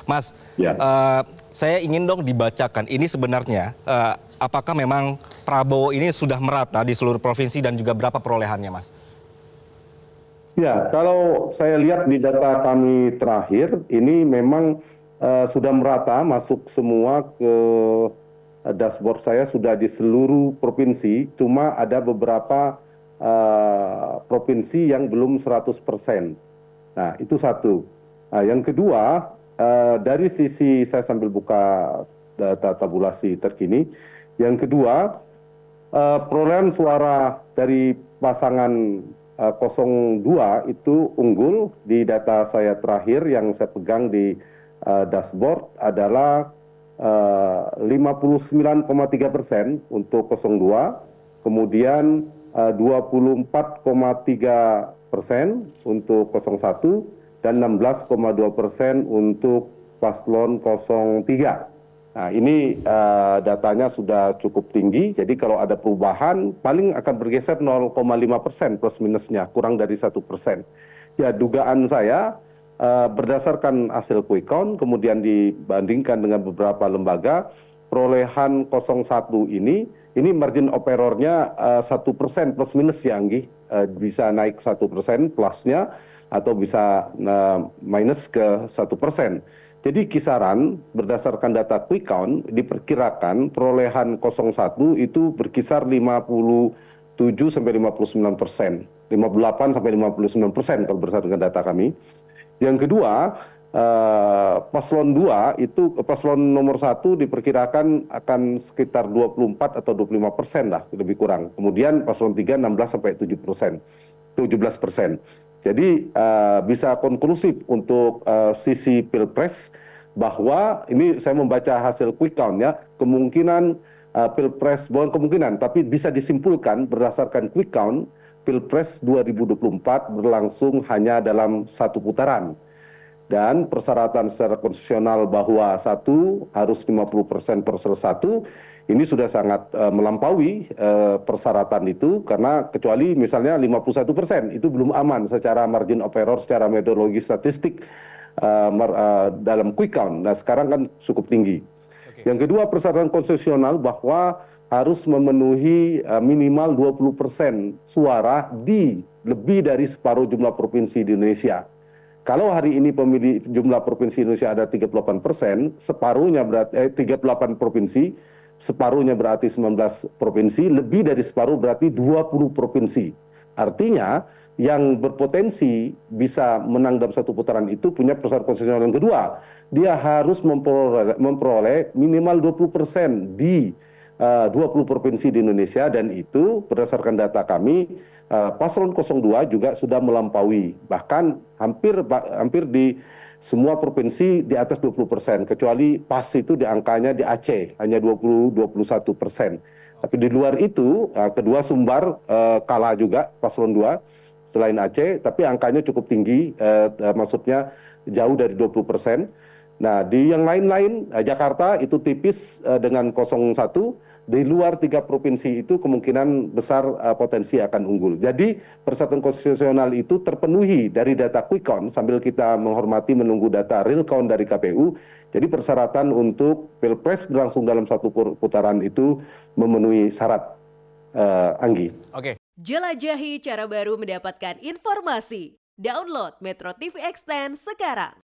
Mas, Ya, saya ingin dong dibacakan ini sebenarnya apakah memang Prabowo ini sudah merata di seluruh provinsi dan juga berapa perolehannya, Mas? ya. Kalau saya lihat di data kami terakhir, ini memang sudah merata masuk semua ke dashboard saya sudah di seluruh provinsi. Cuma ada beberapa provinsi yang belum 100%. Nah, itu satu. Nah, yang kedua, dari sisi saya sambil buka data tabulasi terkini. Yang kedua, perolehan suara dari pasangan 02 itu unggul di data saya terakhir yang saya pegang di dashboard adalah 59,3% untuk 02, kemudian 24,3% untuk 01, dan 16,2% untuk paslon 03. Nah, ini datanya sudah cukup tinggi, jadi kalau ada perubahan paling akan bergeser 0,5% plus minusnya, kurang dari 1%. Ya, dugaan saya berdasarkan hasil quick count, kemudian dibandingkan dengan beberapa lembaga, perolehan 01 ini margin of error-nya 1% plus minus ya, Anggi. Bisa naik 1% plusnya, atau bisa minus ke 1%. Jadi kisaran berdasarkan data quick count diperkirakan perolehan 01 itu berkisar 57 sampai 59%, 58 sampai 59% kalau berdasarkan data kami. Yang kedua, paslon 2 itu paslon nomor 1 diperkirakan akan sekitar 24 atau 25% lah, lebih kurang. Kemudian paslon 3 16 sampai 17%. Jadi bisa konklusif untuk sisi Pilpres bahwa ini saya membaca hasil quick count ya, kemungkinan Pilpres, bukan kemungkinan, tapi bisa disimpulkan berdasarkan quick count, Pilpres 2024 berlangsung hanya dalam satu putaran. Dan persyaratan secara konstitusional bahwa satu harus 50% per satu, ini sudah sangat melampaui persyaratan itu, karena kecuali misalnya 51%, itu belum aman secara margin of error, secara metodologi statistik dalam quick count. Nah, sekarang kan cukup tinggi. Yang kedua, persyaratan konstitusional bahwa harus memenuhi minimal 20% suara di lebih dari separuh jumlah provinsi di Indonesia. Kalau hari ini pemilih jumlah provinsi Indonesia ada 38%, separuhnya berarti 38 provinsi, separuhnya berarti 19 provinsi, lebih dari separuh berarti 20 provinsi. Artinya yang berpotensi bisa menang dalam satu putaran itu punya persyaratan konstitusional yang kedua. Dia harus memperoleh minimal 20% di 20 provinsi di Indonesia, dan itu berdasarkan data kami paslon 02 juga sudah melampaui, bahkan hampir di semua provinsi di atas 20%, kecuali PAS itu di angkanya di Aceh hanya 20-21%. Tapi di luar itu kedua Sumbar kalah juga paslon 2 selain Aceh, tapi angkanya cukup tinggi, maksudnya jauh dari 20%. Nah, di yang lain-lain Jakarta itu tipis dengan 01. Di luar 3 provinsi itu kemungkinan besar potensi akan unggul. Jadi persyaratan konstitusional itu terpenuhi dari data quick count sambil kita menghormati menunggu data real count dari KPU. Jadi persyaratan untuk Pilpres berlangsung dalam satu putaran itu memenuhi syarat, Anggi. Oke. Jelajahi cara baru mendapatkan informasi. Download Metro TV Extend sekarang.